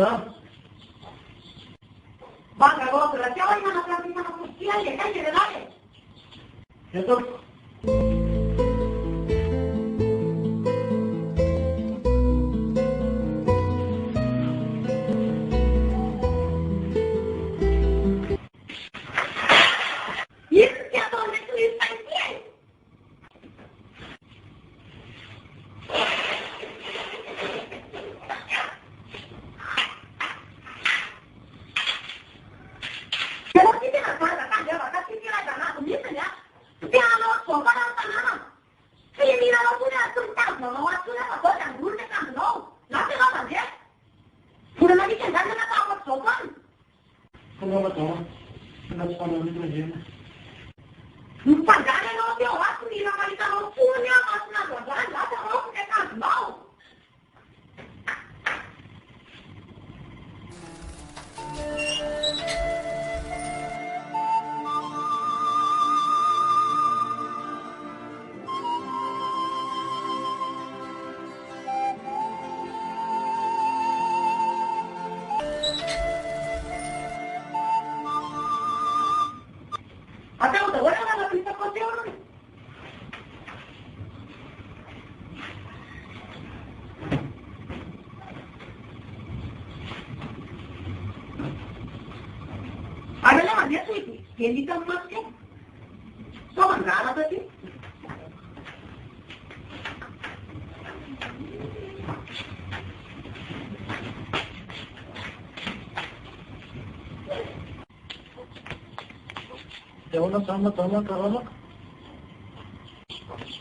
Baka otro, ¿qué hoy no nos cambiamos la justicia y calle de dale? ¿Eso? Hindi ka maske. So, ang gana ba siya? Jangan sama-sama karena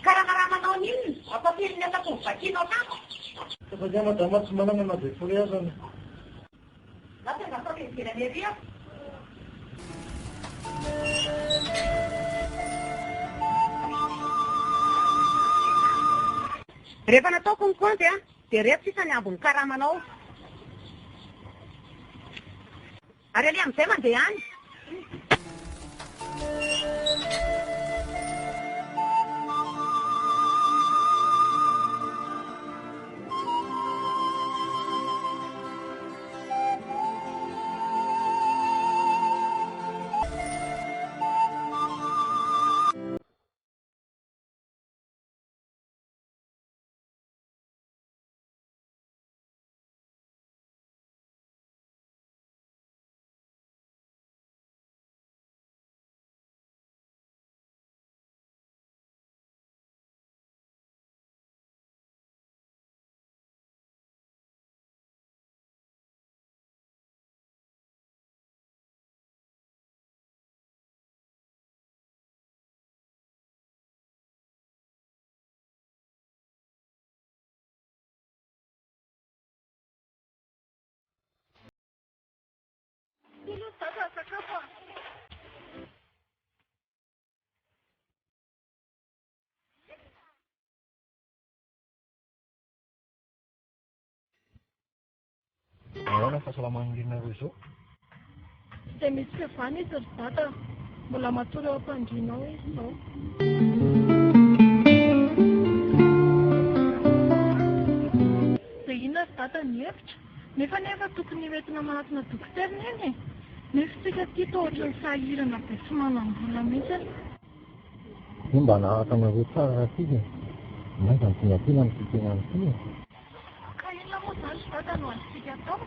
karena tahun ini apa sih yang tak usah kita tahu. Sama-sama semangat memang kuliah sana. Nanti nggak tahu kira dia. Rehefa nataoko ny compte dia rehefa sisa ny ambony karamanao. Ary alea amin'izay mandeha any. Ano pasalamang din na gusto? Miss Stefani sa tata, mula matulog pa ang ginawa ito. Sa ina tata niyevch, nefa tokony hoentina manatona dokotera iny e. Nefa tsika ity tohatra ny sahirana be sy manam-bola mihitsy. Io mba nahatanareo tsara raha ity e. Maika ny tinatiana ny fitenany ity e. Tata no antsika tao.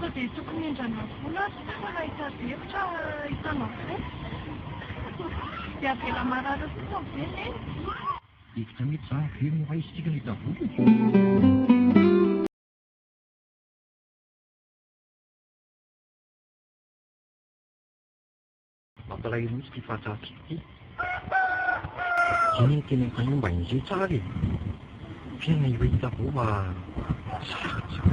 So dia tokony endrana vola sy tena hitady-hevitra hitana fo. Dia avela marary kosa amin'izay e. Hevitra mety izany very no raisitsika ny hita vola. Mampalahelo mihitsy ity fahatsaritsika ity. Iny ny tena tany mba indray tsara e. Fiaina io hita vola sarotra.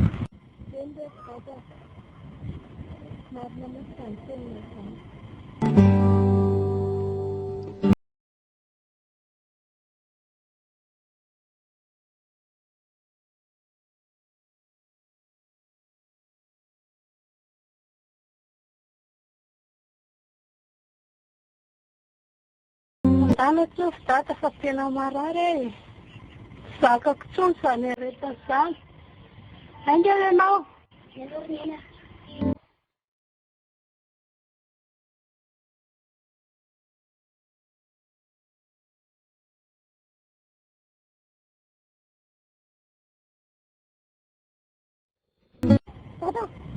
Tana tsoa tata fa tena marary e. Zakako tsony izany areta izany. Hainga ianao, Jalurnya.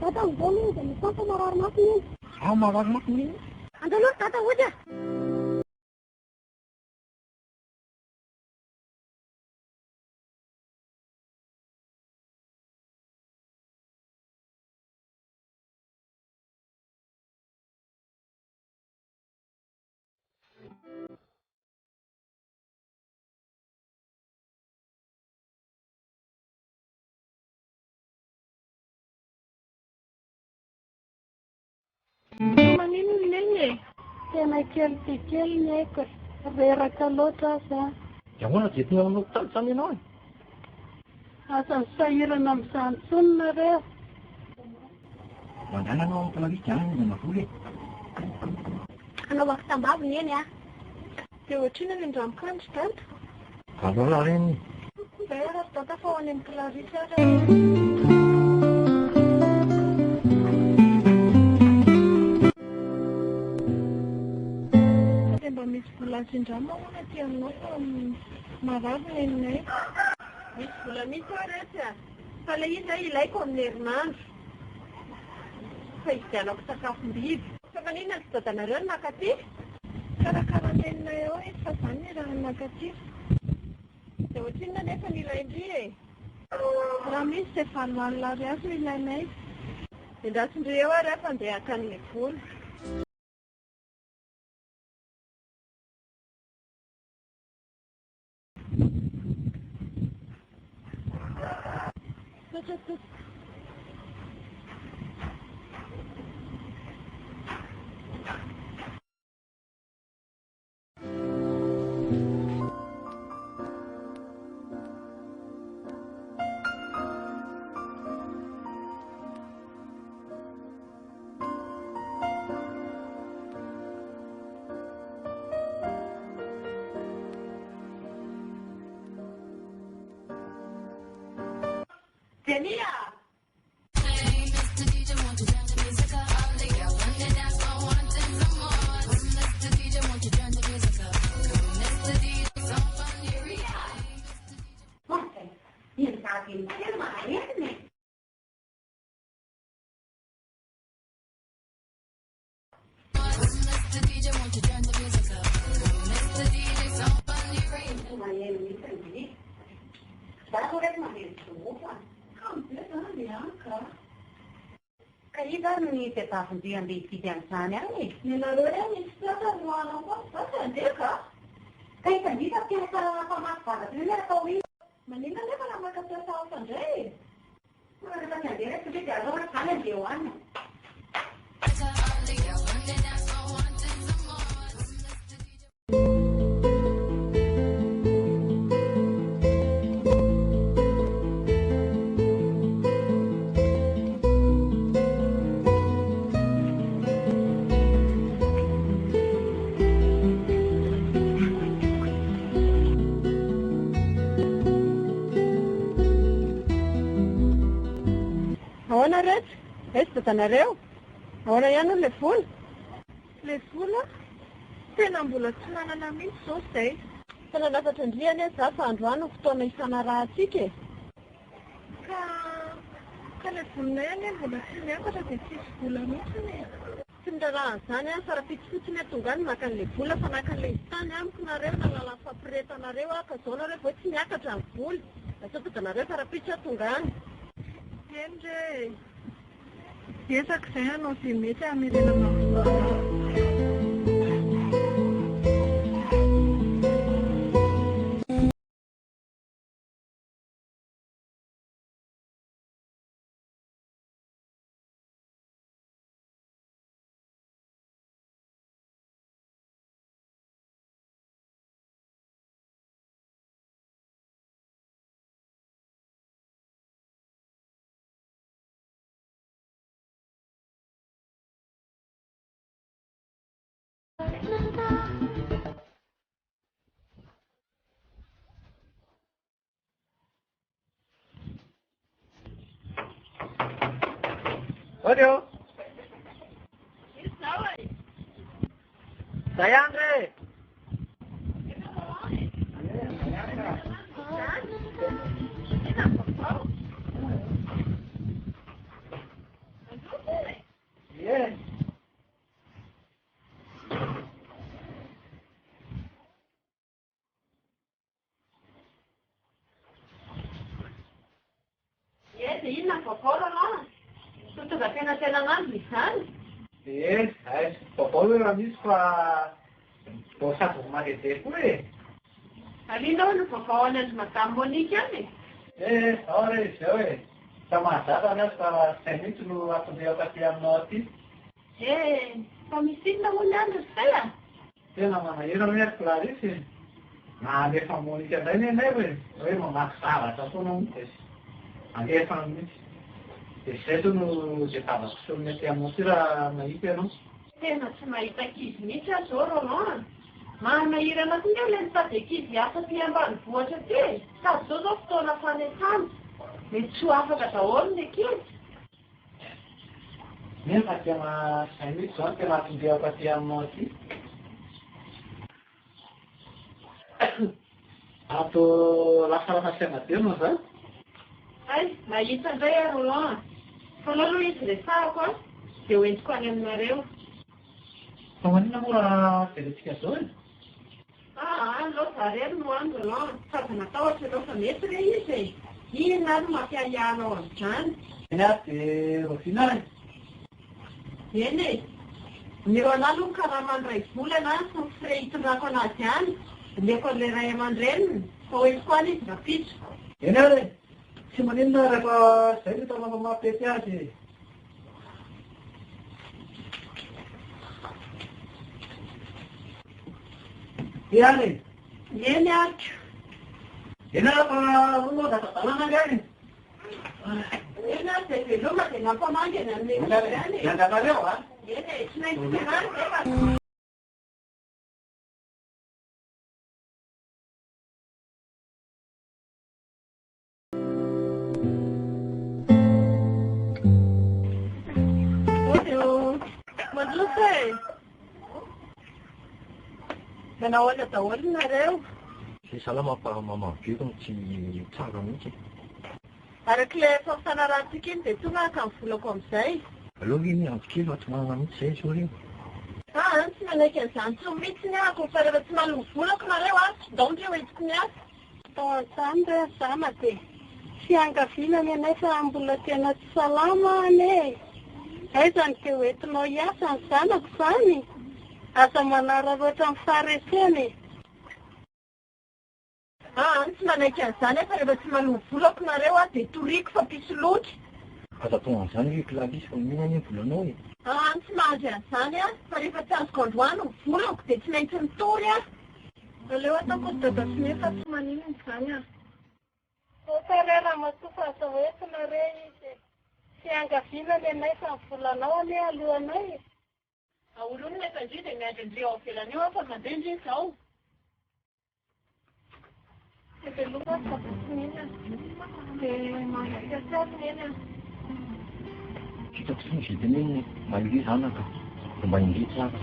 Tata, boleh jadi tata marah makin. Ah, marah makin. Anda lu tata wajah. Manino nene? Tena kely ny haiko. Reraka loatra aza. Ahoana dia tia manao talotra ianao? Asa sahirana amin'izany tsony nareo. Mandana anao amin'ny palarisy any ny mavoly. Anaovako tambaviny eny a. Dia ohatrina ny andramokandro tato? Valao reny. Vera sy tata fa ho any amin'ny Clarisse ary. Mba misy vola asin-drano hono aty aminao fa marary nenay. Misy vola misy aretsy a. Fa ilay izy ilaiko amin'ny herinandro. Fa hividianako sakafom-biby. Fa maninona tsy dadanareo ny nakaty? Karakara nenay eo fa zany ny raha nakaty. Dia ohatrina nefa ny ilaindry e. Raha misy dia 7 alina ariary no ilainay. Indrasindry eo ary afa andeha hakan'ilay vola. Denia! Kailan ni tetapos-diyan di sidyang sana eh. Nilaroyan, isipata, nuanong ko. Basta, hindi ka? Kaya hindi ka pinapamakas. Hindi na kawin. Manila na pala magkasasao sa Jay. Ano ba niya? Hindi na sabi ka. Ano ka na diwan? Ahoana rehetra? Esy dadanareo? Ahoana ihany ilay vola? Ilay vola? Tena mbola tsy manana mihitsy izao izay. Fa nanafatra andriana e za fa androany ny fotoana isana raha atsika e. Ka ilay volana ihany mbola tsy miakatra dia tsisy vola mihitsy ne. Tsy nirarahana izany a fa raha fitsikotsiny atonga any maka an'ilay vola fa naka an'ilay tany amiko nareo nalala fampiretanareo ka izao nareo vao tsy miakatra ny vola. Asa dadanareo farapitra atonga any. Eny re. Ezaka izay anao dia mety hamerenana. Audio. Izao e. Zay Andre. Yes. Dia inona ny vaovao raha? Tonga tena an'andro izany. Vaovao raha misy fa vao sady mareje koa e. Alina hoe no vaovao any andry Madame Monique any e. Ao re izao e. Fa mahazatra anazy fa izay mihitsy no atondeako aty aminao aty. Fa misy inona moa ny andro izay a? Tena manahira hoe Clarisse. Alefa Monique indray ny anay hoe mamaky zavatra foana mihitsy. Alefa mihitsy. Dia izay to no dia zavatra mety aminao ty raha mahita ianao. Tena tsy mahita ankizy mihitsy aho zao Roland. Manahira anao koa ilay mitady ankizy hafa aty ambanivohitra aty. Sady zao fotoana fanesana. Mety tsy ho afaka daholo ny ankizy. Nefa tena izay mihitsy izao tena atondeako aty aminao aty. Ato lasa saina-tena zany. Mahita indray Roland. Fa aloha izy resahako a, dia hoentiko any aminareo. Fa manina moa raha verentsika zao e? Alao zareo no any Roland. Sady natahotra ianao fa mety re izy e. Inona no mampiahianao amin'izany? Eny ary dia roviana e. Eny e. Ny Roland aloha karaha mandray volana sy ny frais hitondrako anazy any. Ileko an'ilay ray aman-dreniny. Fa hoentiko any izy rapitso. Eny ary e. Tsy maninona rehefa izay no tana mamapety azy. Iany. Eny ariko. Eny ary fa moa datatalana gany. Eny ary dia veloma dia nampamangana amin'ilay izy any e. Ianganareo a? Eny e, tsy maintsy menany rehefa. Nahoana daholo nareo? Salama pa mamaviro tsy tsara mihitsy. Arak'ilay fampifanarahantsika iny dia tonga ka mivolako amin'izay. Aloha iny androkely tsy manana mihitsy izay zao reny. Tsy manaiky an'izany tsy mihitsy ny ako fa rehefa tsy manana volako nareo tsy daontreo entiko ny asa. Tao an'izany re zana dia fiangaviana anay fa mbola tena tsy salama ane. Aizany dia hoentinao hiasa ny zanako izany. Asa manararoatra amin'ny fahareseny. Tsy manaiky an'izany fa rehefa tsy manana volako nareo dia toriako fa pisy loatra. Aza tonga an'izany hoe Clarisse fa mihinana ny volanao e. Tsy mahazy an'izany fa rehefa tsy azoko androany ny volako dia tsy maintsy mitory aleo ataoko dada sy nefa tsy maninona izany Sarera matofa aza hoentina re izy. Fiangaviana ny anay fa ny volanao ane alohanay. Aolono ny efa indri dia miandrindri ao ivelany eo fa mandeha indri izao. Dia veloma fa tsy mihinana. Dia mangatsiatsiaty eny. Hitako tsy ny vidiny mahiry zanaka. Mba indri tsara.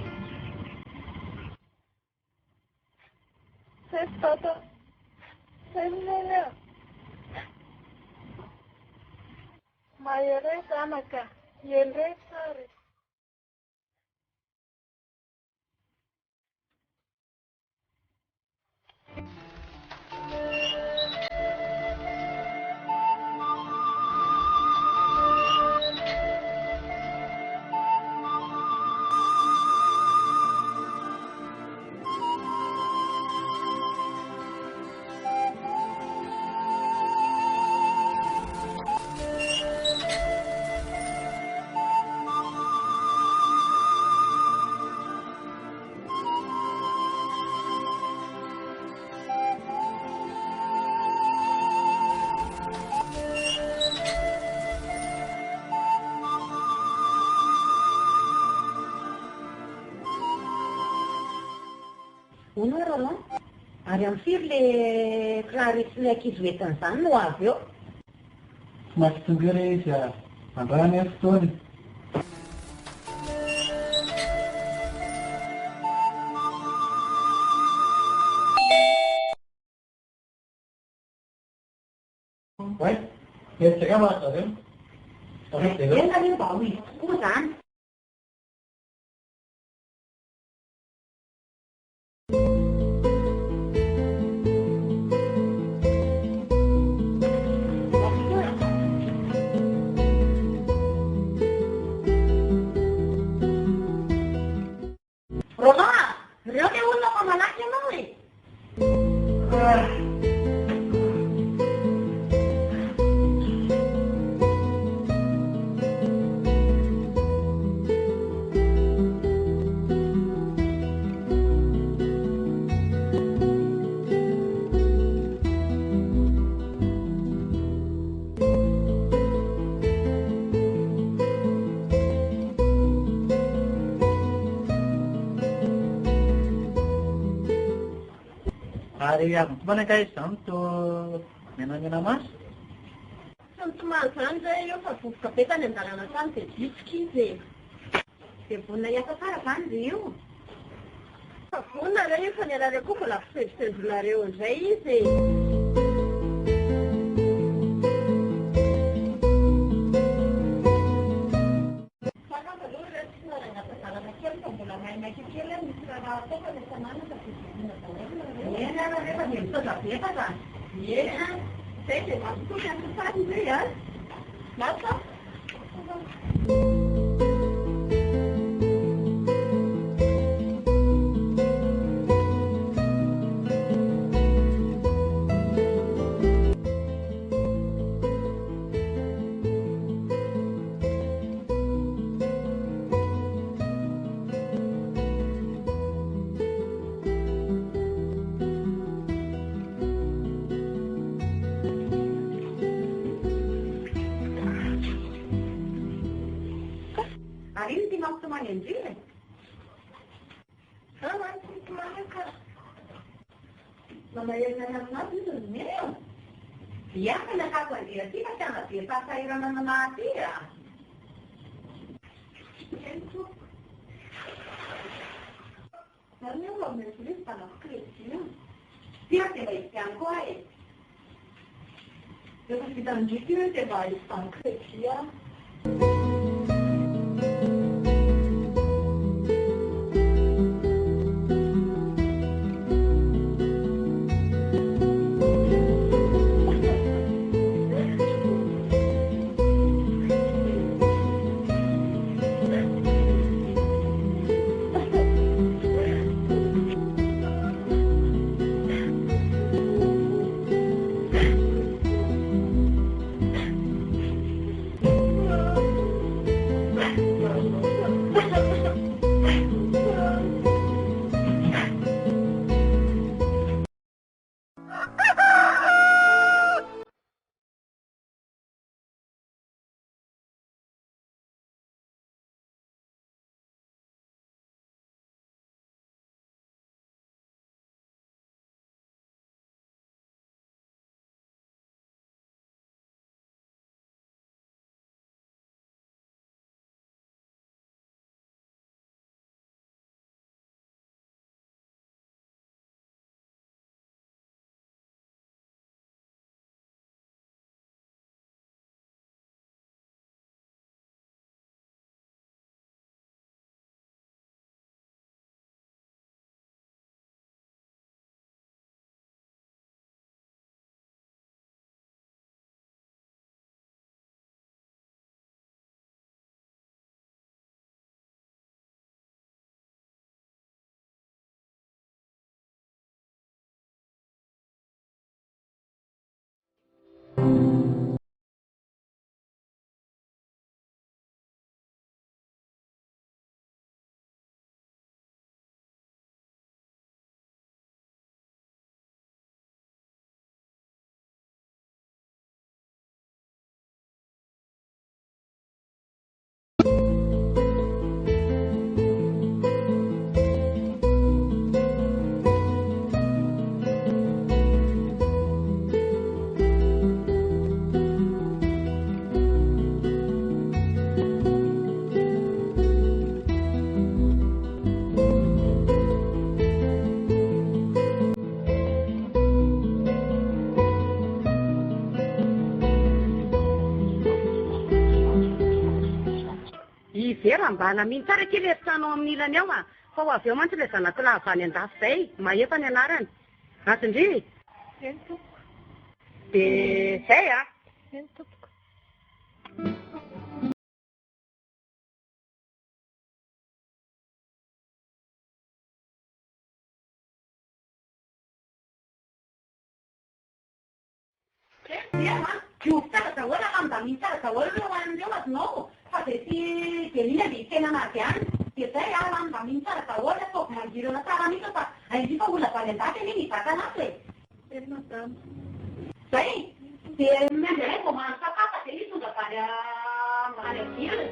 Sai tata. Sai nene. Mahery zanaka. Iendry tsara. Onarala, ary amin'ny firy le Clarisse ny ankizy hoentin'izany no avy eo. Tsy maintsy tonga re izy andrany fotoany. 예, 제가 맞았거든. 내가 옛날에 마음이 꾸잖아. Rosa, creo que uno como la que no ve. Hari yang mana guys, untuk menanya mas? Sometimes zay eo fa vovoka be tany an-dalana tany dia bitsiky izy e. Dia vonina hiasa tsara zany izy io. Fa vonina reo fa ny anareo koa mbola fisezisezinareo izay izy e. Sakafo aloha reo tsy narangata dalana kely fa mbola maimaika kely misy raha atao fa rehefa nana fa fizinina daholo nareo. Eny ana rehefa dia mitondra beta zany. Eny. Zay dia mazotoka ny sasany izay a. Masa? Hari ini di waktu mana sih? Nanti kemana kak? Mamaya nanam nanti sebenarnya. Dia kena kabar dia sih macam nggak dia sayuran nanam mati ya. Karena lo menulis tanah kerja. Dia tidak ikan kuai. Jadi kita lanjutkan tidak ikan kerja. ambana mihitsy tsara kely eritranao amin'ny ilany ao fa ho avy eo mantsy ilay zanako lava any an-dafy izay mahefa ny anarany asindry Eny tompoko. dia izay Eny tompoko. Diovy tsara daholo akamidaminy tsara daholo ireo hoan'ireo azonao fa dia tsy dia liana dia tena avy any dia izay akamidaminy tsara daholo ataovy mangirana tsara mihitsy fa indrifa olona avy any an-dafy eny iny hizaka anazy e. Eny madama. Izay dia mandeha vao mahandro sakafo dia izy tonga avy any an-girana.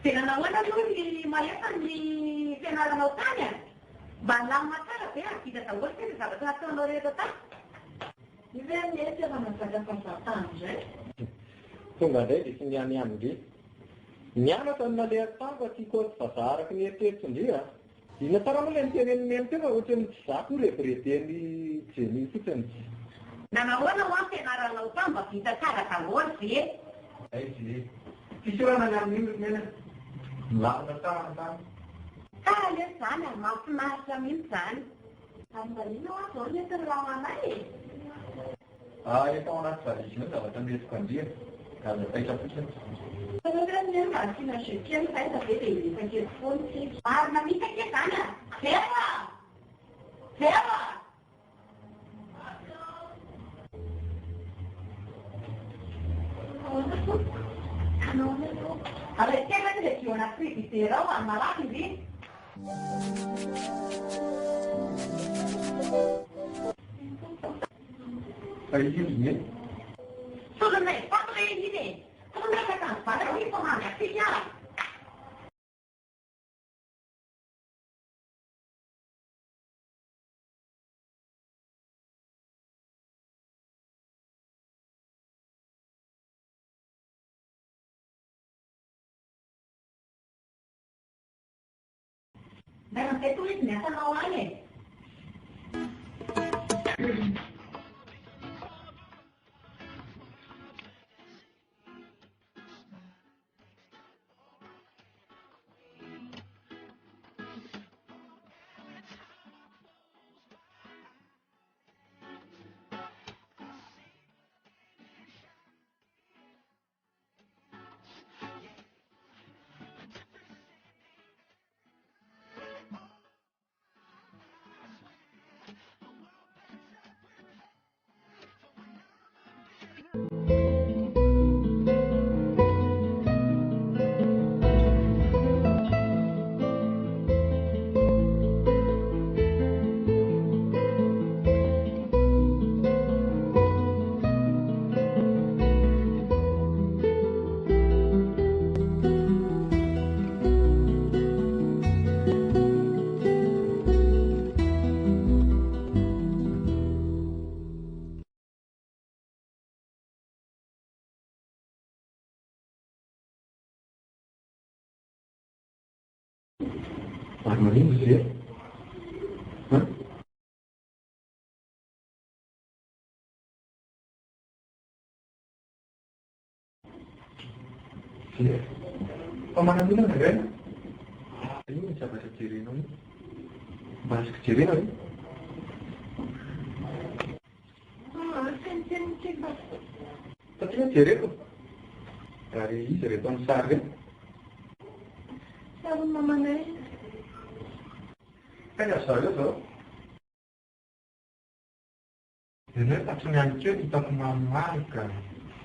Tena nahoana aloha ny mahefa ny fianaranao tany mba lamina tsara be vita daholo tena zavatra nataonao rehetra tany. Io ve mihetsy efa mazaka fahazatany izay? Tonga indray dia tsy niany amindry. Nianatra ny naleha tany fa tiako vazaha araky ny eritreritro indrira. Ina tsara moa ilay nitenenimeny teo fa ohatran'ny tsy zako revereteny jeny fotsiny. Na nahoana ho amin'ny fianaranao tany mba vita tsara daholo ve? Ay ze. Fisorana ny amin'iny mena. Lamina tsara tany. Tsara le izany mahafinaritra mihitsy izany. Ary mba inona ho azao ny lalànanay e? Efa ao anaty valizina zavatra metiko andriana. Gaza taitra fotsiny. Fa ny mba asiana jekely fa eza ve dia ilefakely foana tsika. Marina mihitsy ake izany a. Vera! Vera! Allora, che avete più una frigidaire, ma la così? Fai Solo me, quando vedi te? Come me la fare qui con la mia figlia? Meron kayo tuwid niya sa nawan eh. Armarinho você? Hã? Sim. Pamanang bilang kan? Ini bisa bahasa Cirino nih. Bahasa Cirino nih. Tapi Cirino. Dari Cirino besar kan? Sabi mama na yun. Kaya saya tuh. Ini tak sengaja kita kemamakan.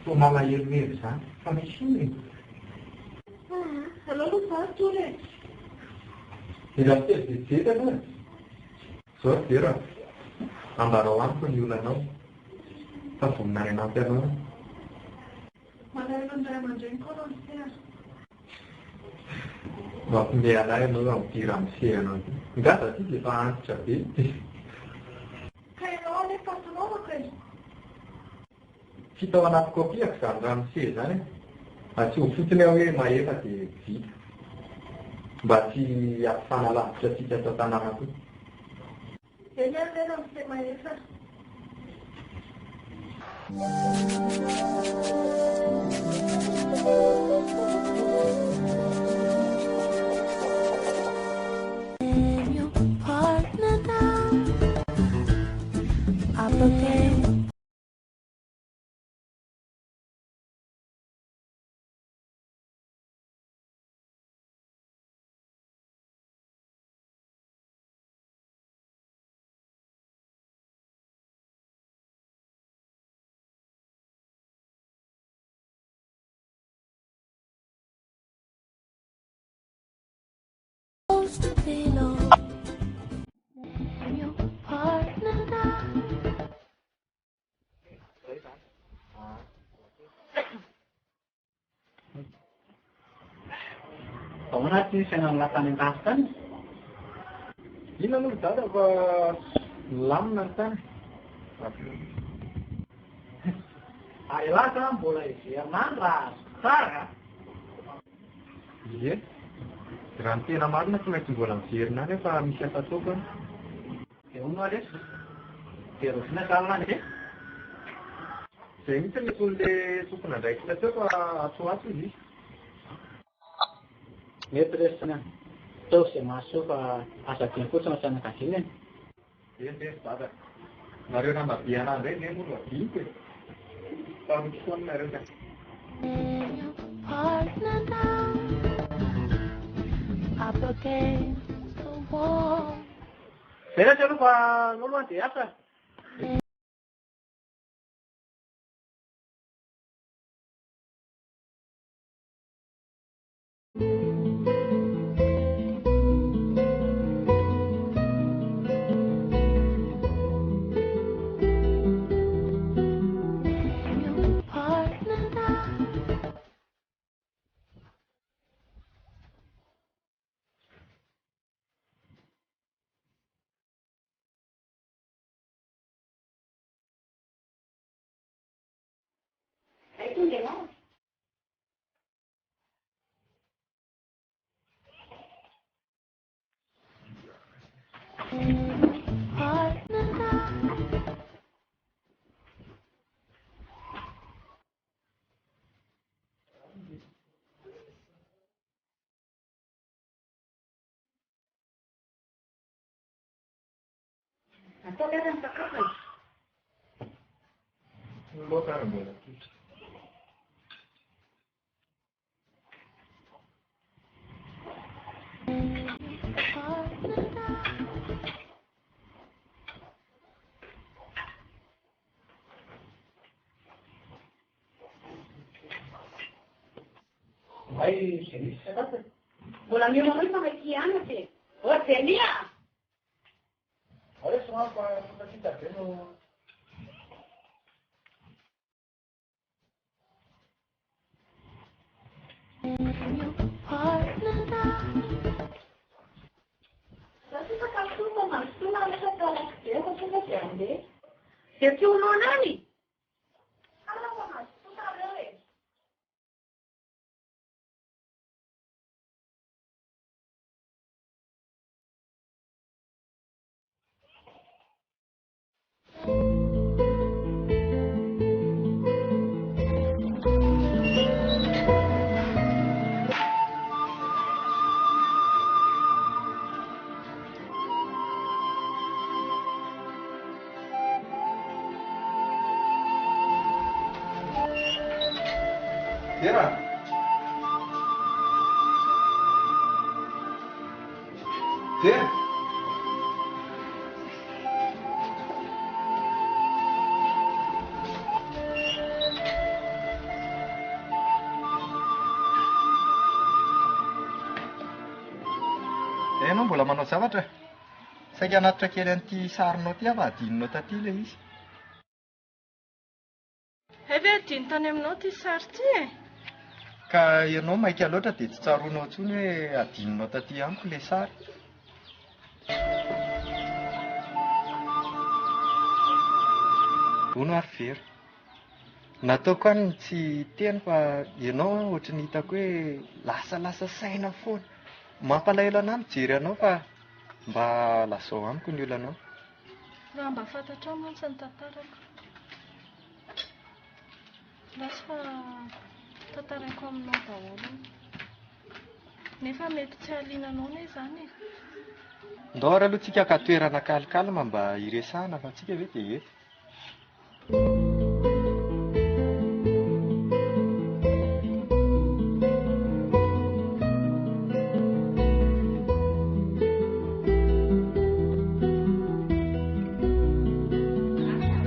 kok malahelo zany fa misy iny alao aloha za tory e. mila mitezijeta aloha zao vera ambarao amiko ny olanao fa voninany anampy anao Malahelo ny ray aman-dreny koa aloha ny tena. mampime anay anao amidira amsehanao ngasa ty efa antitra be Ka ianao anefa fanaovako e. fitao anaty kopiako zany raha mise zany tsy ho fotony aho hoe mahefa dia vita mba tsy ampifana lavitra tsika atao tanàna koa Eny any lena mise mahefa. Ao anaty fiainana latany an-dafy tany ina aloha dada fa lamina ny tany Ary lasa mbola iverinandro raha tsara. ie raha ny tena marina tsy maintsy mbola miverinany fa misy asa ataoko Eo no areso. Dia rofina salana e. izay mitsy ny ton'le tokony andraikitra teo fa atsoatso izy Mety resina. Tao izay mahasoa fa asa diny fotsiny ao fianakaviana e. e dada nareo namabiana andray ne moa no adiniko e fa mifoany nareo ka Zay raha tsy aloha fa anao aloha dia asa. Atao lera ny sakafo e. loaka ary mbola Ay, sinis. Mbola mioma hoe mamaky anatra e. Zelia! Areso nga pa kita no. Kasi sakafo mamantona na sa kalakte, kasi nagende. Dia tsy olona nani? Ano pa mamantona reo eh. Vera Vera Ianao mbola manao zavatra? Saika hanatitra kely an'ity sarinao ty afa adininao taty ilay izy. Eve adiny tany aminao ty sary ty e. Ka ianao maika loatra dia tsy tsaroanao intsony hoe adininao taty amiko ilay sary. Hono ary vera. Nataoko any tsy teny fa ianao ohatry ny hitako hoe lasa saina foana. Mampalahelo anahy mijery anao fa mba lazao amiko ny olanao. Raha mba fantatrao mantsy ny tantarako. Lasa fa tantarako aminao daholo. Nefa mety tsy halinanao ne izany e. Ndao ary aloha tsika ka toerana kalikalma mba hiresahana fa tsika ve dia eto.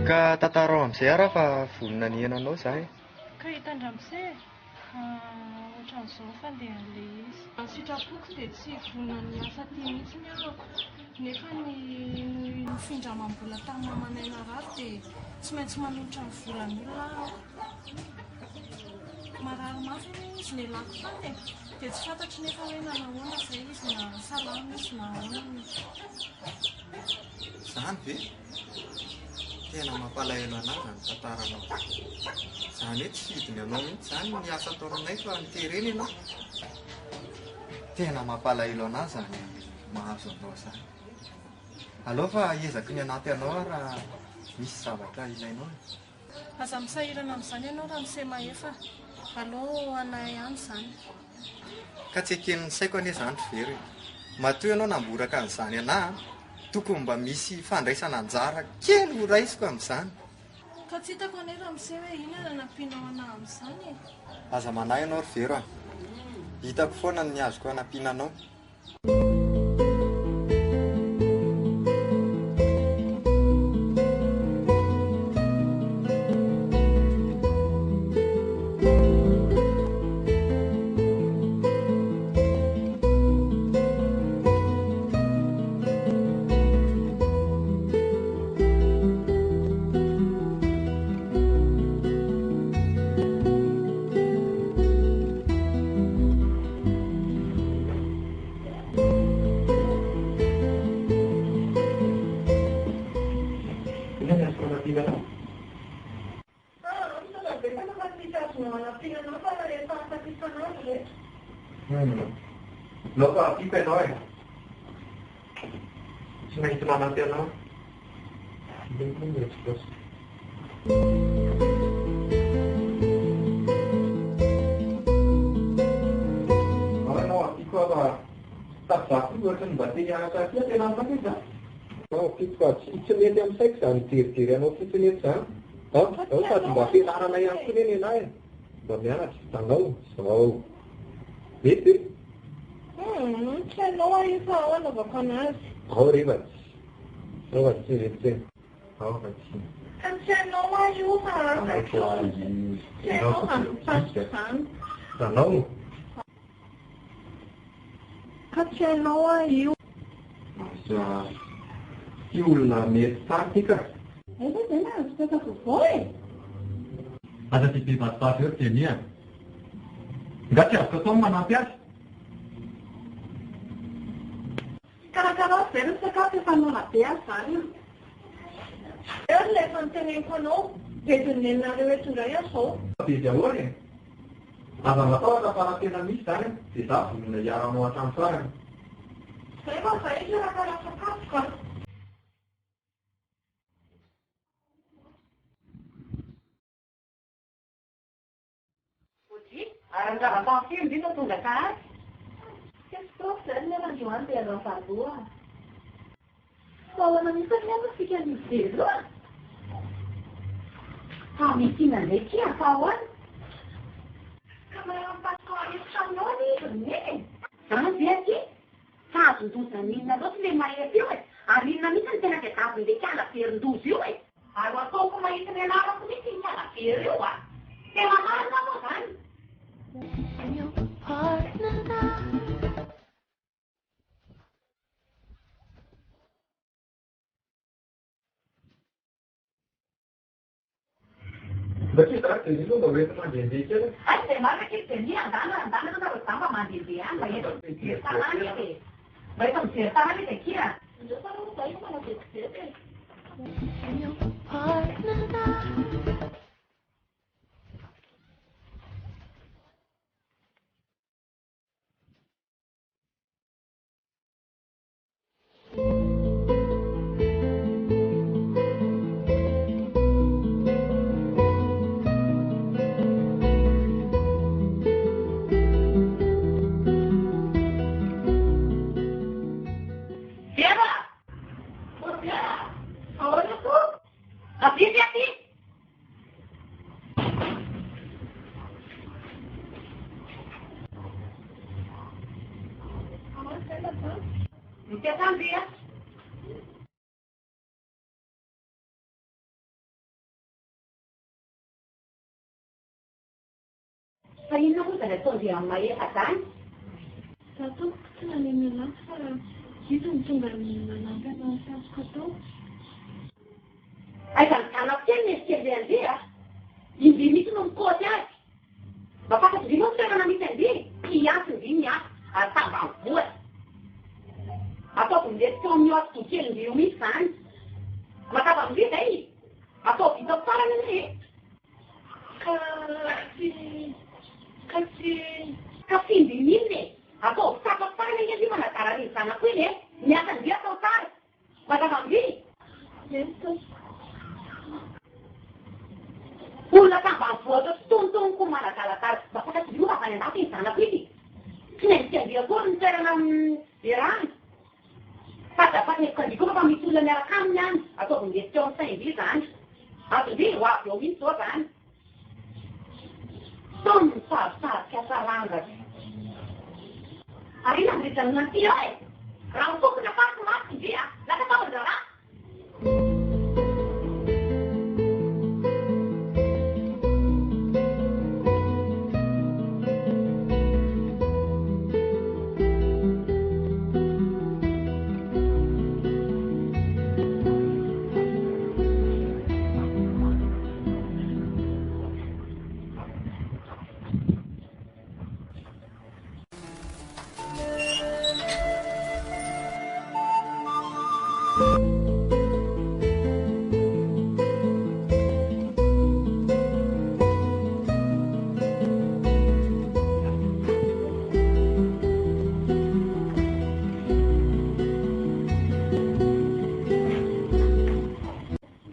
Ka tantarao amin'izay ara fa vonona ny henanao izaho e. Ka hitandramizay ohatran'izao fandeha an'ilay izy. Sitrapoko dia tsy vonona ny asa ty mihitsy ny aho. Nefa ny findramam-bola tamin'ny mamanay narary dia tsy maintsy manolotra ny volan'olona aho. Marary mafy izy ny lako tany e. Dia tsy fantatry nefa hoe nanahoana izay izy na salama izy na ahoana. Izany ve? Tena mampalahelo anazy ny tantaranao. Izany hoe tsy hidiny anao mihitsy izany ny asa ataonay fa niterena ianao. Tena mampalahelo anazy ny mahazo anao izany. Aleo fa hiezaka ny anaty anao raha misy zavatra ilainao. Aza misahirana amin'izany ianao raha misy mahefa. Aleo anay ihany izany. Ka tsy eken'ny saiko anie izany very. Matoa ianao namboraka an'izany anahy. Tokony mba misy fandraisana anjara kely ho raisiko amin'izany. Ka tsy hitako anie raha misy hoe inona nampianao anahy amin'izany e. Aza manahy ianao ry vero a. Hitako foana ny azoko hanampiananao. Loko tipe ianao e. Tsy maintsy manampy ianao. Ianao atiako ava tafizako ohatry ny mba te hianatra aty tena afaka izy a. Tiako tsy mety amin'ny saiko izany teridery anao fotsiny eto izany. Sady mba fianarana ihany koa neny ianao e. Mba mianatra tanao izao. Mety? Tsy hainao aho io fa ao anaovako anazy. Ao rehefa tsy mety. Ao fa tsy. Ka tsy hainao aho io fa tsy hainao hampifasy izany. Tanao? Ka tsy hainao aho io. Asa ty olona mety taty ka. Efa tena azo petako vao e. Asa ty bebataty eo tenia. Nga tsy azoko atao manampy azy. Karakara very ny sakafo efa nona be azy izany. Eo ilay efa niteneniko anao, bedinenareo eto indray aho izao. Bedy ahoana e? Aza natao atafara tena misy izany dia za vonona hiaranao hatrany farany. Zay fa zay karakara sakafo ka. Arandravan-tafiry indrindra tonga ka azy. Qu'est-ce que c'est le Joan dia não falou? Fala na minha família fica dizendo. Ah, me ensina a ler aqui, a falar. Câmera passou isso chamou ali, né? Vamos ver aqui. Caso dos aninhos, não se lê mais aqui, ué. A menina me tem que estar com que ela perdeu, ué. Agora tô com uma treinada com que ela perdeu, ué. Ela mais na vontade. tak jadi lu gak bisa jadi aja. Ay, marah kita ni, dana tu tak sama mandi dia, bayi tu cerita ni deh. Bayi tu cerita ni deh kira. Jadi kalau saya mana kecil deh. Siapa? Awak tu? Hati-hati. Awak saya tu. Siapa dia? Saya nak buat tu dia mai akan. Satu kena ni lah. Itu cuma ni lah. Nampak masa tu. Ai kan anak dia dia. Ini tu nampak dia. Bapak tu dia mesti kan ambil dia. Dia sendiri ya. Tak bawa. Atau pun dia cuma tu kecil dia misal. Maka bang dia ni. Atau kita parang ni. Kasih di ni. Atau siapa parang ni di mana cara ni sana pun ni. Ni akan dia tahu tak. Maka bang dia. Yes. Pula kan bang foto tuntung kumara kalatar. Bapak tu juga kan yang tapi sana pun ni. Kenapa dia pun terang Iran. Dapat ni kan juga kami tulen yang kamyan atau dia contoh ini kan. Atau dia wak login tu kan. Tonsa kata langgar. Hari nak berita nanti ay. Rangkuk kenapa mati dia? Lada tahu dah.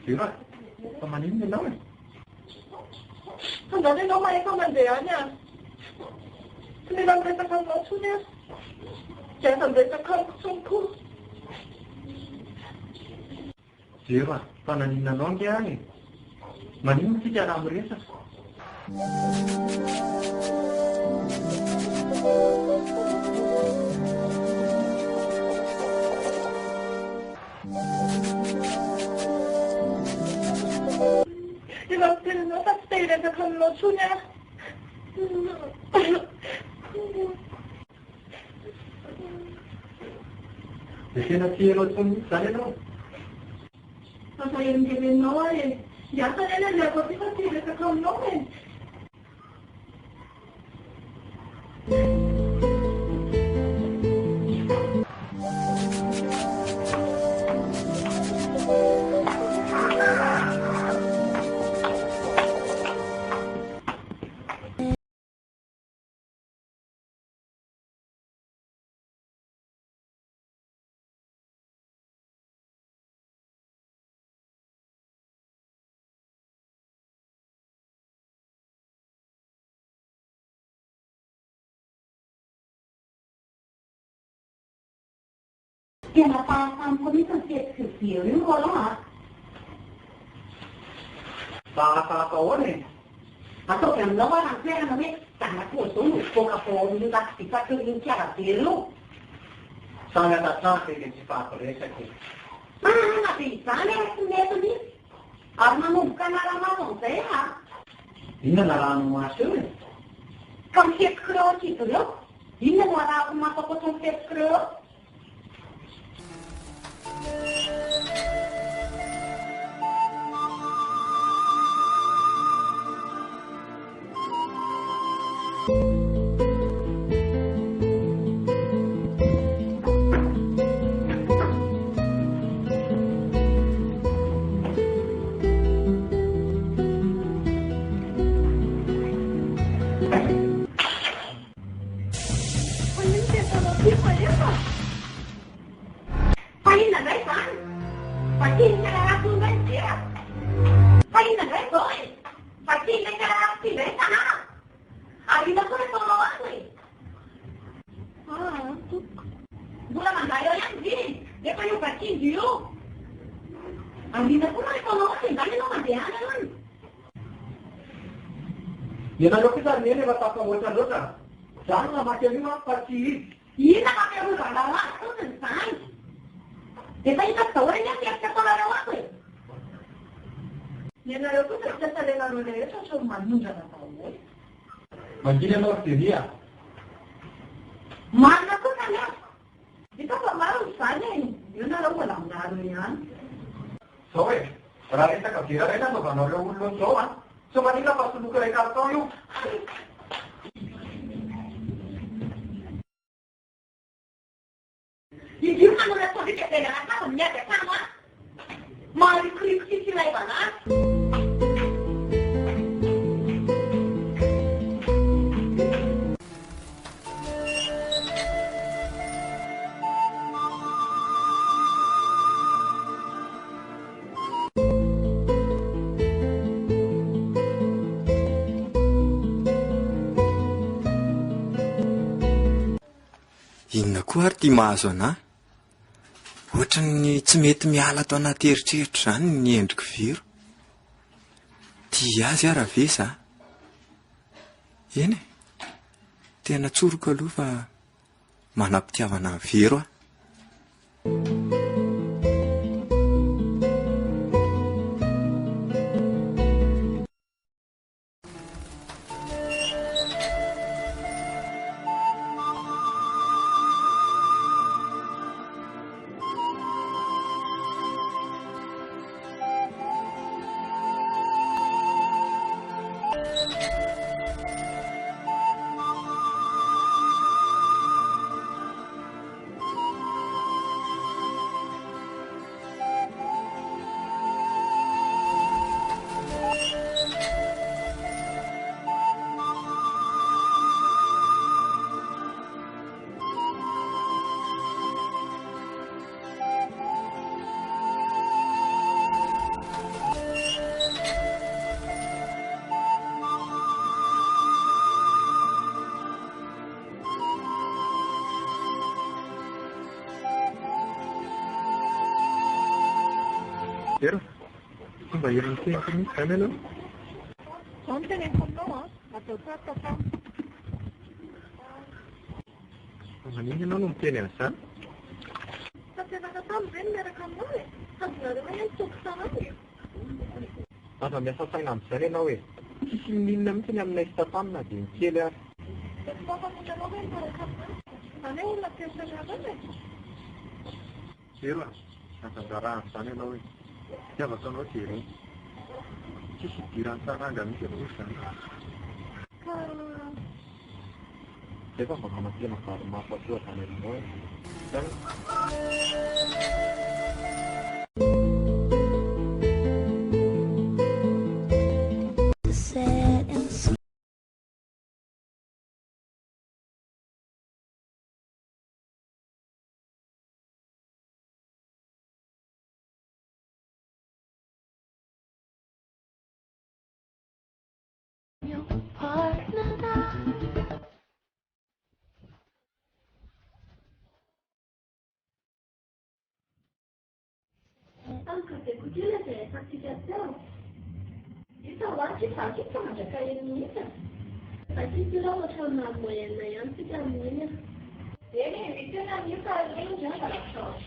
Kira, teman ini kenapa? Nanti nama mereka mendianya. Sembilan mereka kan maksudnya. Jangan mereka kan sungguh. Kira, teman ini nong dia ni. Mani mesti cara mereka. Ilang pila sa stay na sa kanloso niya. Kasi nakiro pun sana no. Masa yung gawin mo eh. Yata nila lagot ito sila sa kanloso eh. Kena pasang pun itu kecil ni kalau ah. Baka kawan ni. Atau yang lawan orang saya namanya sangat kosong, pokapon juga kita tu incar tiru. Sangat tak sampai ke sifat mereka ni. Mana bisa ni sebenarnya ni? Karena bukan orang saya. Ini larang masuk. Kamu siap kerja itu loh. Ini orang masuk kosong siap kerja. Ianareo koa zany eny efa tafahoatra loatra. Zany namaky an'io fa tsy Ina mapiarozanao azy fotsiny zany. Efa hitako daholo ny afiefika ataonareo ato e. Ianareo koa tsy asalenareo rehetra sao manondrana daholo. manginy ianao arteria. Marina kosa ny azy. Hita fa maro izany e. Ianareo mbola maro ihany. Zao e, raha resaka vera ray nanaovanareo olona zao a. So manina fa soloky ray carton io. Io manana tobika velana tava miady akamo a. Marikoriko tsisy ilay banazy. Inona koa ary tia mahazo anahy? Ohatrany tsy mety miala ato anaty eritreritro izany ny endriko viro. Tia azy ara ve izaho? Eny e, tena tsoroko aloha fa manam-pitiavana ny vero aho. Vero, mba iran'ny teniko mihitsy zany aloha. Zao ny teneniko aminao a. Atao tsara tao. Manino ianao no miteny an'izany? Fampianaka tamin'ny ve miaraka aminao e. Sady nareo hoe toko sanany. Afa miasa saina amin'izany ianao e. Tsisy mininona mihitsy ny aminay sy tamina dia mikely ary. Fafamonjanao hoe miaraka aminao. Zany hoe olona mpiasana e. Vero a, afangarahany izany ianao e. Tiavako anao Vero. Tsisy idiran'ny saranga mihitsy aloha izany. Ka Efa mba mamatena vary mafy atsoa zany aminao e. Zany. Anche se cucina c'è partecipazione. Ci sono anche tanti che mangiano carne. Anche se loro sono una buona, anche se non è. Bene, mi sembra di fare già la cosa.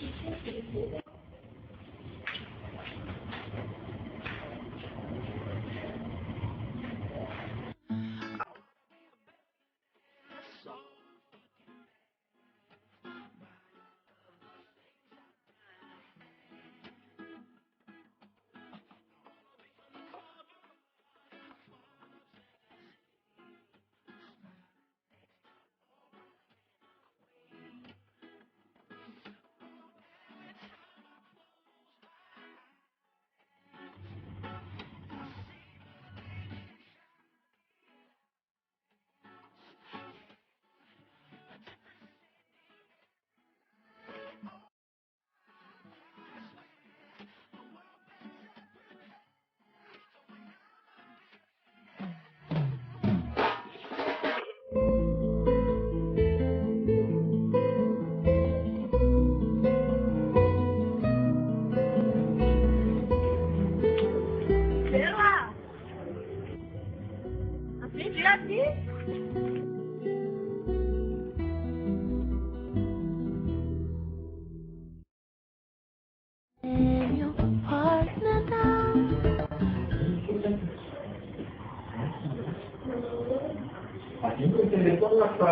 Adinko ny telefaonina fa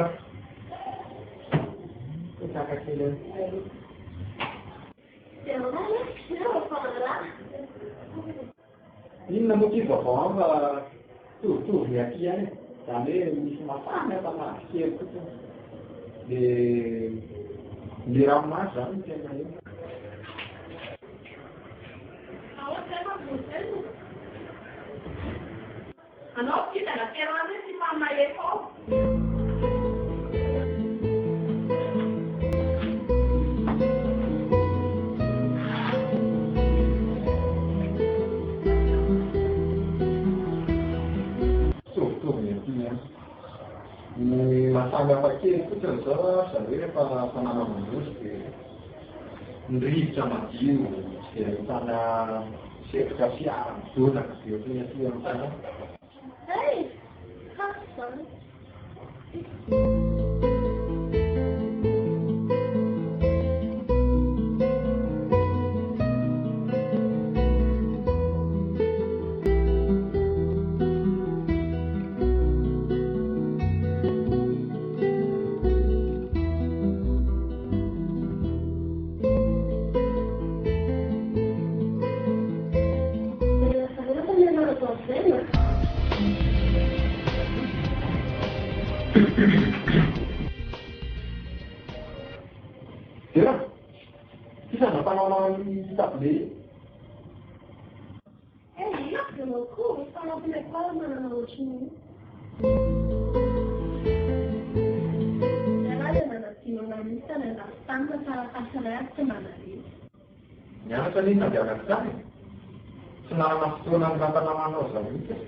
kotaka kely inona moa ty vaovao fa tovy aty any zany hoe misy mafana tamaty kely fotsiny le ranomasy zany no tena io. Anao kita na terana si mama eko. Ny mahasambihafa kely fotsiny zao zany hoe rehefa fanana mandroso dia ny rivotra madio dia ahitana setroka fiara midonaka dia ohatrany aty amin'ny tanàna. Hey, kassan. Tira, kita nak panau tak beli. Iya, aku sama penekal mana sini. Dan ada mana sih orang sana nak tangga salah kasar mana sih? Yang tadi tak ada sekali. Senang nafsu nak kata nama nos lagi.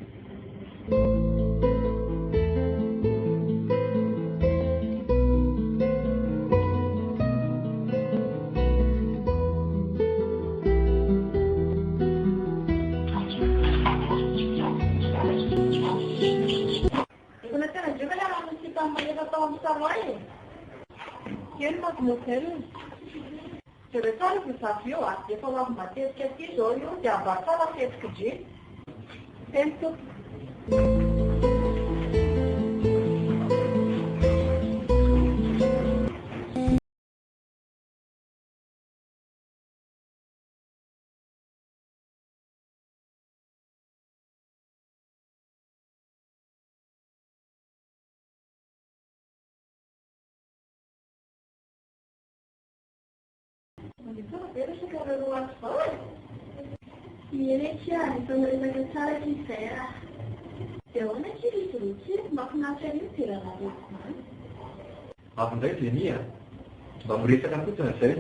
Yun mag-motel. Secretário do desafio, eu falava Matheus que aqui olho de abaixar a sede que diz. Tento. Deixa que eu ver o asfalto. E ele tinha, então ele vai deixar aqui será. Eu não tive isso, mas não tinha mentira lá dentro. Apa ndray dia ni mba miresaka fotsiny zay.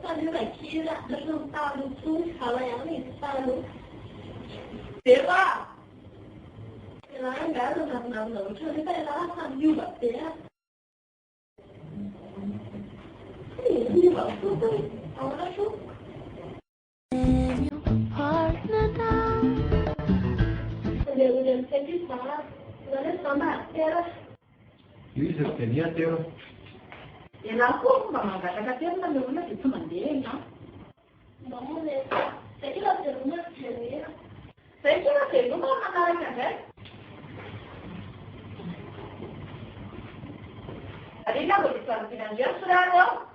Sabe aqui, já não estava no sul, fala aí, fala. Deva! Lá em casa, não, ele vai lá, sabe, o bater. Dia sempre fala, agora só matéria. Isso, eu tinha teu. E lá como, mamãe, vai pegar tempo na minha mãe, que tu mandei, não? Vamos ver. Sei que ela tem uma tia. Sei que ela tem uma mandada na casa. Ali na rua, para financiar, será não?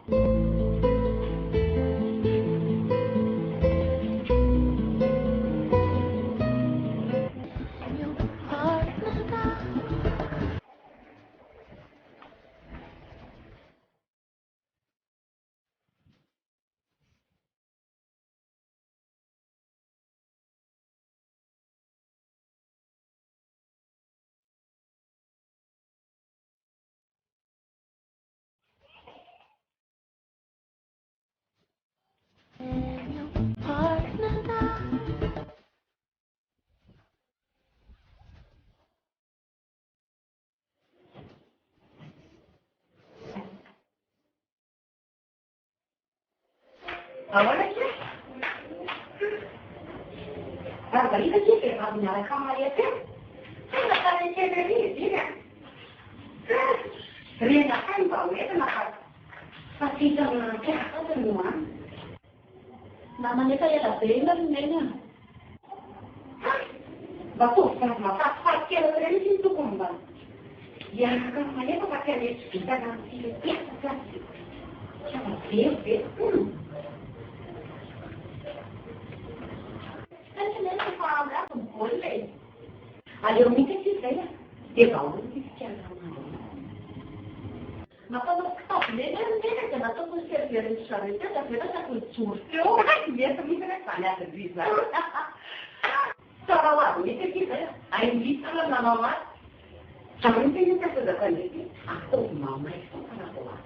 Olha aqui. Margarida aqui, que vai vir na camaria aqui. Ainda está nem cheio de vida. Rena, quem vai ver na casa? Assim, não quer fazer nenhuma. Namanya kayak apa ya, nenek? Bapak, kenapa masak? Fakir dari situ kumbang. Ya, namanya pakaian itu kita nanti biasa kan. Siapa bebe? Kan sebenarnya paham lah, boleh. Ada yang mikir sih saya, dia tahu mungkin secara mana. Maka stop, dia kena tuh kusir dari sana itu, tapi kita satu curcol, dia sebenarnya banyak bisa. Cara lalu itu kita, ayo bisa lah nama. Sampai ini kita sudah tadi, atau mama itu kenapa lah?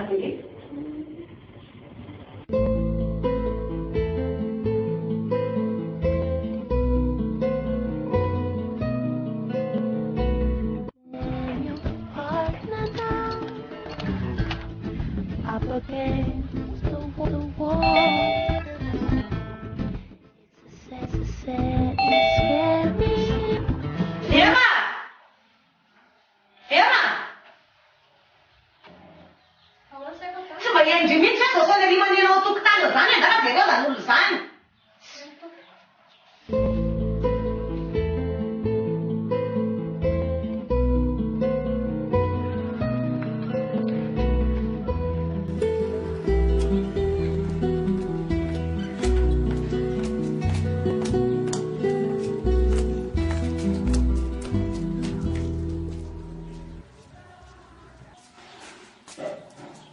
Ada gitu. Up against the wall. It's a sad and scary. Firma! Firma! Halo, saya ke Pak. Sebagian jenis saya selesai dari mana yang untuk kita lulusan, ya karena beda lah lulusan.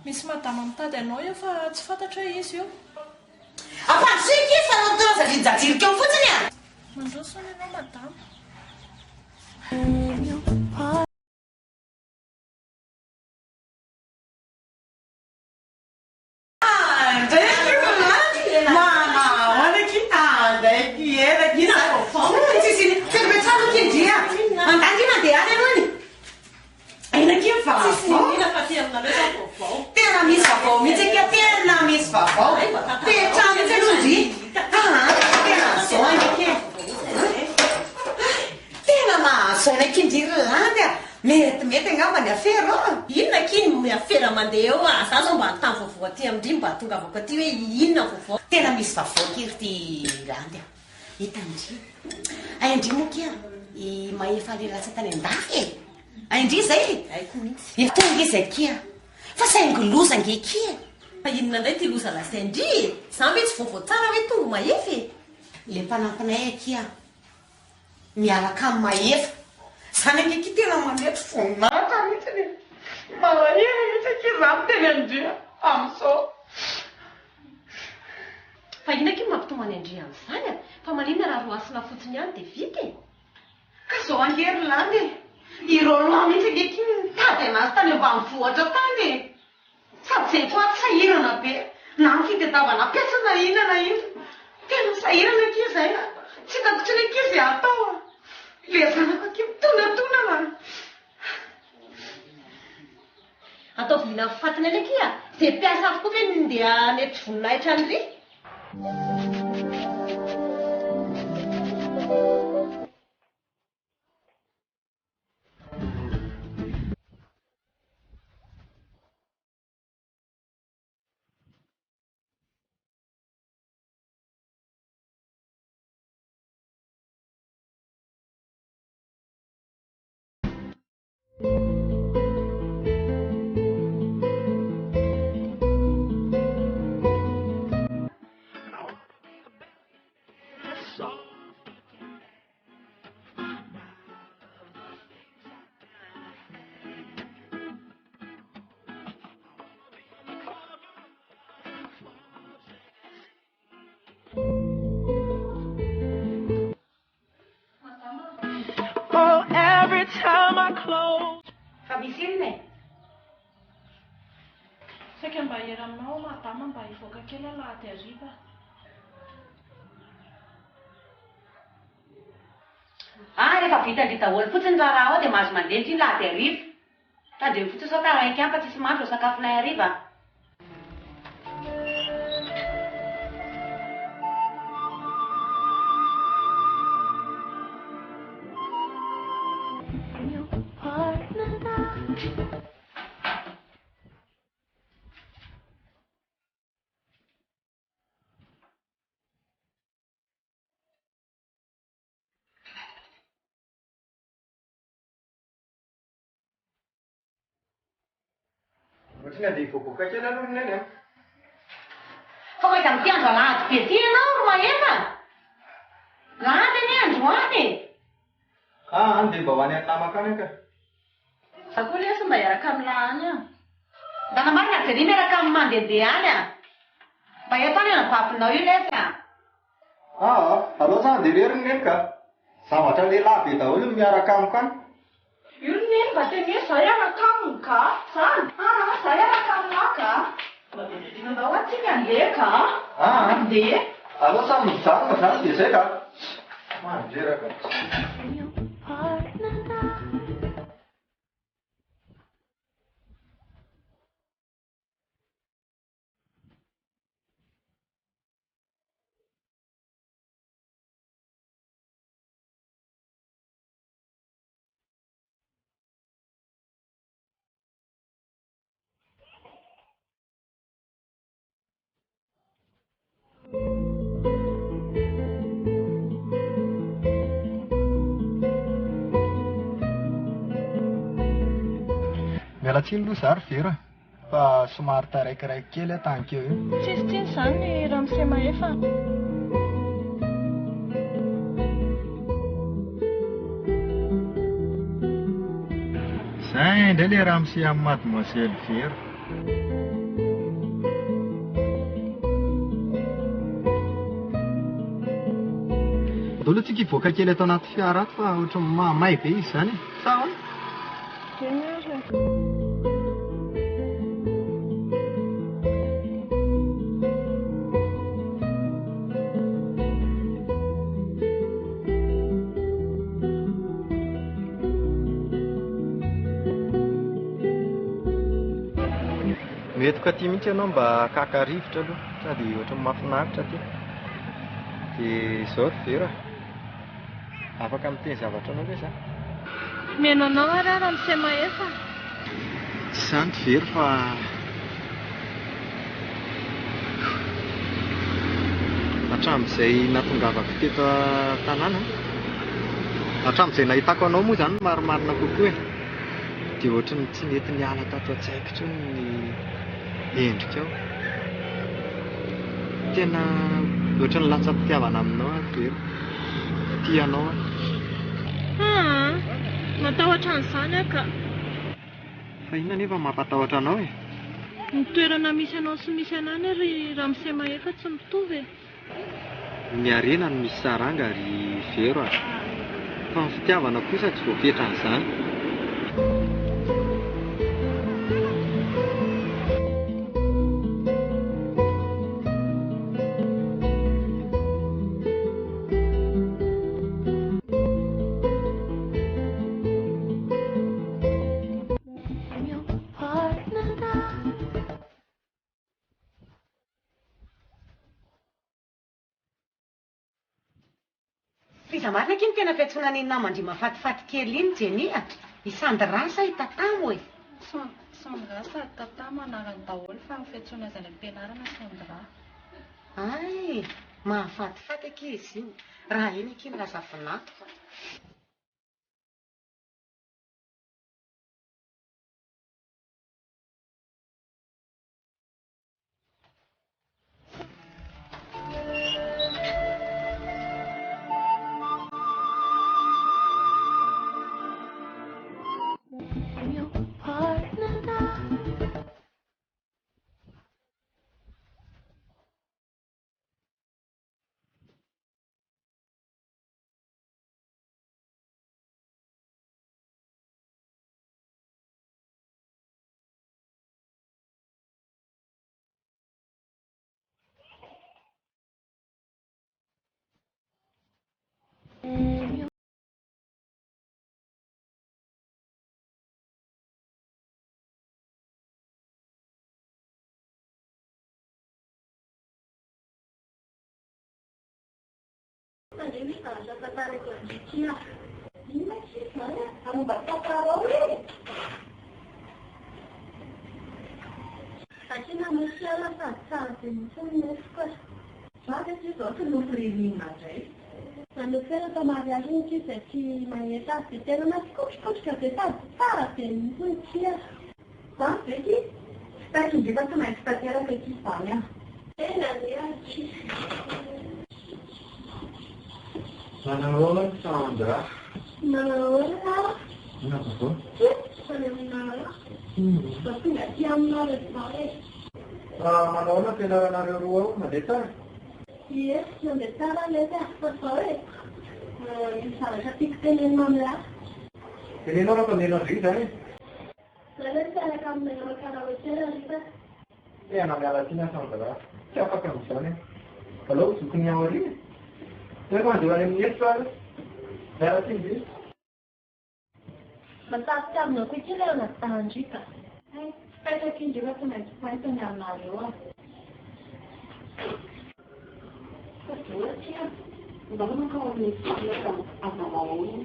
Misy madama mitady anao io fa tsy fantatra hoe izy io. Apa sih kisah untuk jadi kau fotonya? Mandroso ny anao madama. Mama, olha que nada, é que é daqui na fofoca. Você vai estar no que dia? Andar de madeira, não é? Ainda que fala. Tena Miss Fafo, me diz que é tena Miss Fafo. Tena Miss Eludi. Tena sonha que tena mas sonha que de Irlanda. Me ngamba ny affaire Inona kiny miafera mandeha eo a za zao mba tany vaovao aty amindry mba tonga avako aty hoe inona vaovao tena misy vaovao kiry ty Irlanda. Hitandry. Aindry moa kia i maefa le lasa tany andafy e. Aindry zay. aiko mihitsy Efa tonga izy akia. Fa saingy loza nge kia. fa inona indray ty loza lasaindry za hoe tsy vaovao tsara hoe tonga maefy Le mpanampinay akia miaraka amin'ny maefa. Zany akaiky tena manetry voninahitra mihitsy ny malahelo mihitsy aky zany teny andria amin'izao. fa inona kiny mampitomany andry amin'izany a fa maninona raha roasina fotsiny ihany dia vita e Ka zao angerilany e. Ireo loha mihitsy akaiky mitady anazy tany ambanivohitra tany e. Sady zay koa tsy sahirana be. Na ny fitadiavana piasa na ina. Tena sahirana aky zay. Tsy hitako tsy ny akizy atao. Le zanako aky mitonatona. atao vina fatiny any aky a zay mpiasa avokoa ve ndeha nety voninahitra andry Fa misy inona e? Saika mba hera aminao madama mba hivoaka kely alahady hariva. Rehefa vita ny daholo fotsiny raha ao dia mahazo mandeha indriny lahady hariva. Tandremo fotsiny sao taraiky any fa tsisy mandro sakafonay hariva. Ohatrany andeha hivoaboaka kely aloha ny neny. Fa mahita amin'ny tiandro alahady be ty ianao ro mahena. Lany any androany. Andeha mba ho any namako any ka. Za koa lesa mba hiaraka amin'ny lahany a. Da namarina jerỳ miaraka amin'ny mandehandeha any a. Mba eto any anapafinao io lesa. Alao za andeha rery ny neny ka. Zavatra lehilahy be daholo ny miaraka amiko any. Io ny neny mba teny hoe za hiaraka aminy ka. Zany. Za hiaraka aminao ka. Mba vedrina ho atsika andeha ka. Andeha. Alao samy mijanona zany dia zay ka. Mandreraka. Your partner now. Miala tsiny aloha zary vera fa somary taraikiraiky kely tankeo io. Tsisy tsiny izany ny Ramose Mahefa. Zay indray le Ramose amin'ny mademoiselle Vera. Daholo tsika hivoaka kely ato anaty fiara ato fa ohatrany mamay be izy zany. Sa ahoana? Eny ary. Mety ka ty mihitsy ianao mba kakarivotra aloha sady ohatrany mahafinaritra ty. Dia izao ry Vera, afaka miteny zavatra anao ve za? Meno anao ary Ramose Mahefa. Tsy izany Vera fa hatramin'izay natongavako teto tanàna, hatramin'izay nahitako anao moa zany marimarina kokoa e. Dia ohatrany tsy mety niala tato an-tsaiko intsony ny endrikao. Tena ohatrany latsa-pitiavana aminao aho Vera. Tianao aho. Matahotra an'izany aho ka. Fa inona nefa mampatahotra anao e? Ny toerana misy anao sy misy anay ry Ramose Mahefa tsy mitovy e. Ny harena no misy saranga ry Vera. Fa ny fitiavana kosa tsy voafetra an'izany. Your partner now. Fiza marina kiny tena fiantsoana ny namandry mafatifaty kely iny Jenia. Isandrasa itatamo e. Sandra sady tatamo anarany daholo fa ny fiantsoana azy any am-pianarana Sandra. Ay, mahafatifaty ankizy io. Raha iny akiny lasa vinato fa. Your partner now. Sakina masiala tsara dia mihitsy nesy koa. Za dia tsy izao nofo ririna indray. Nanofena tao mariage iny tsy izay tsy mahita azy dia tena nasikotrikotrika dia sady tsara dia mihitsy ny tia. Zany ve ty? Aspetta, di quanto mi aspetterà che ci Spagna? Mana rola Sandra? Allora, Kenapa? tapi nggak siang lah, soalnya. Mana rola kena nari ruang, ada Iya, yang betara lihatnya soalnya. Misalnya tapi kalian mana? Ini orang pendino sih, saya. Lalu saya akan mengenalkan bicara kita. Ya, namanya Latina Sandra. Siapa kan misalnya? Kalau sukunya wali, saya kan jualan minyak soal. Saya tinggi. Bentar, nggak kecil ya, nggak tahan juga. Sepeda kini juga tuh nggak cuma itu nyala doang. Kedua sih, bagaimana kalau misalnya sama maunya?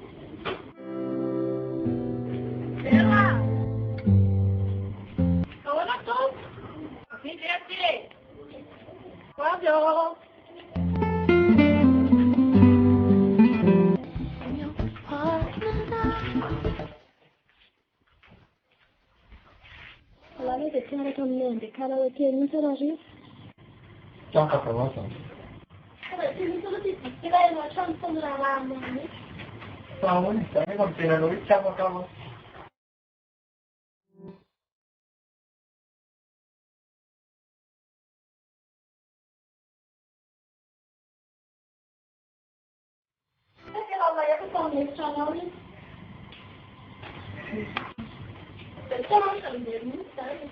Bella, kawan aku, hati-hati. Waduh. I'm your partner now. Lalu bicara kamu kalau dia misalnya sih. Cakap apa? Kalau dia misalnya sih, kita yang macam pengalaman ini. Tahu nih, saya kan tidak nulis siapa kamu. Kalau saya ketemu channel ini, betul sambil misalnya.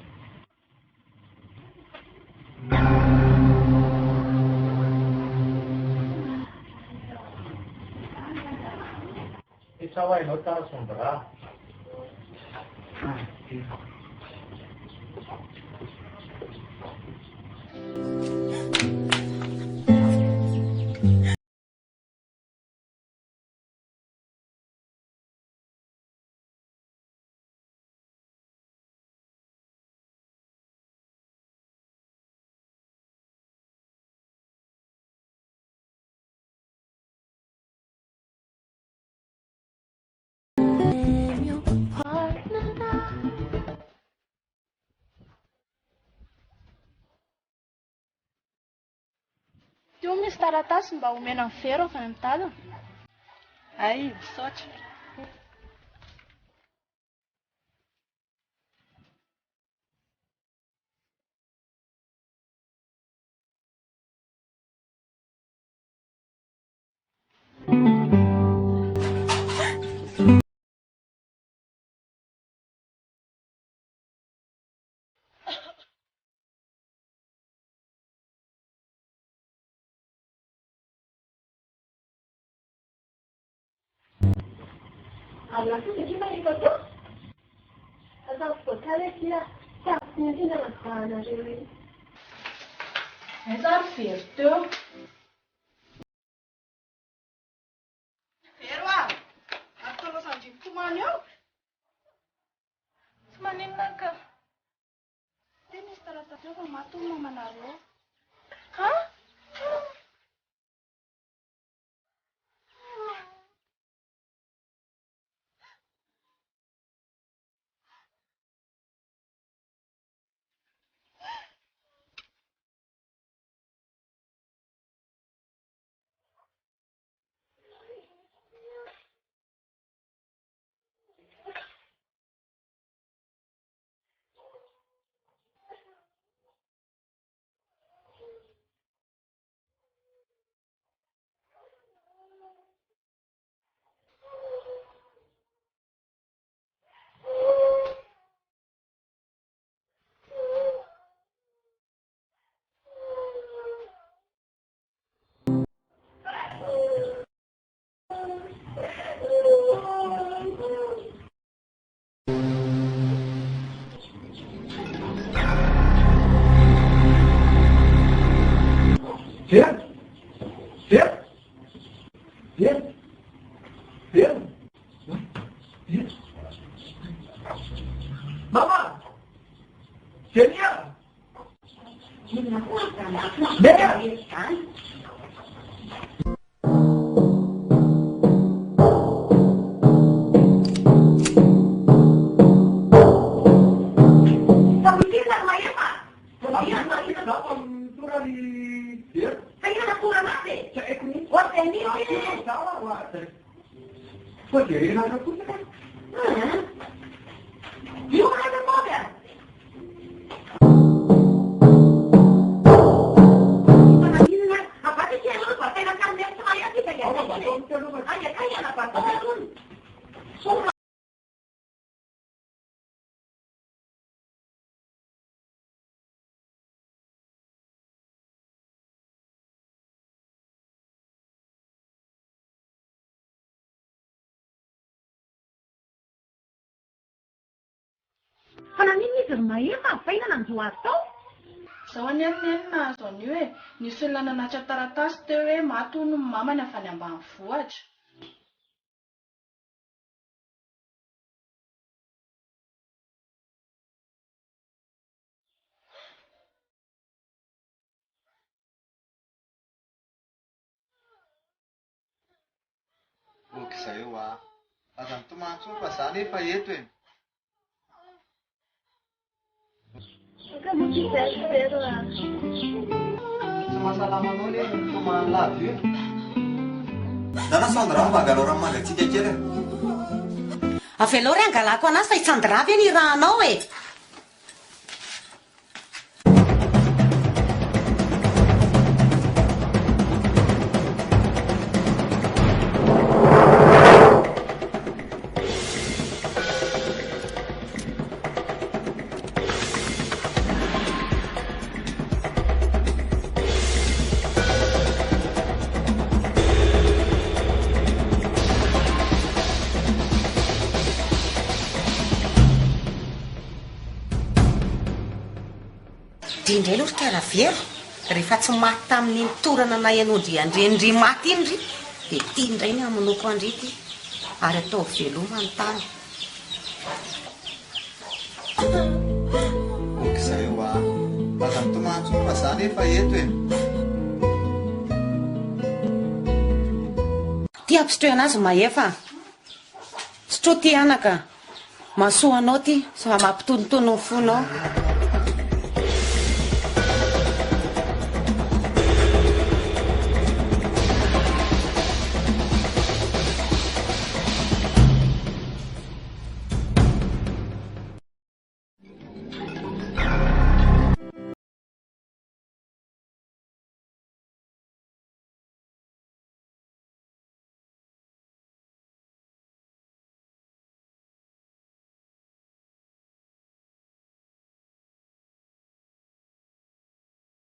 Isawa ino ta Sandra. I'm your partner now. Teo misy taratasy mba omena ny vera fa ny talana. Ay, misaotra. Alla fine ci mai ricordo? Allora, ascoltare chi la stazione della strada, Exato. Ferwa, atolo sanji kumanyo. Semaninna ka. Ini taratasy fa matony manareo. Ha? Siap? Siap? Siap? Siap? Siap? Mama! Kenya! Dea! Kamu tidak lumayan Koa dia rano koa ka. Io mana moga? Panaginnya, apa sih yang lu pakai nakam dia saya kita ya? Aja kaya apa pun. Semua. Panaginnya bermain apa ini nang suatu? Zaho any anenina zao ny hoe nisy olona nanatitra taratasy teo hoe maty hono ny mamany avy any ambanivohitra. Okizay eo a. Aza mitomantsony fa za nefa eto e. Tsy mahasalamanao le tomany lavo io. Dana Sandra magalo rano mangatsika kely. Avelao ry angalako anazy fa hitsandiravy any rahanao e. Indray aloha ry Karavelo, rehefa tsy maty tamin'ny nitorana na ian'ondry andrendry maty iny ry, dia tia indray ny hamonoko andrity ary atao velomany tany. Okizay eo a. Aza mitomantsony fa za nefa eto e. Tia ampisotroy anazy mahefa. Sotroa ty anaka. Masoa anao ty, sa mampitonotono ny fonao.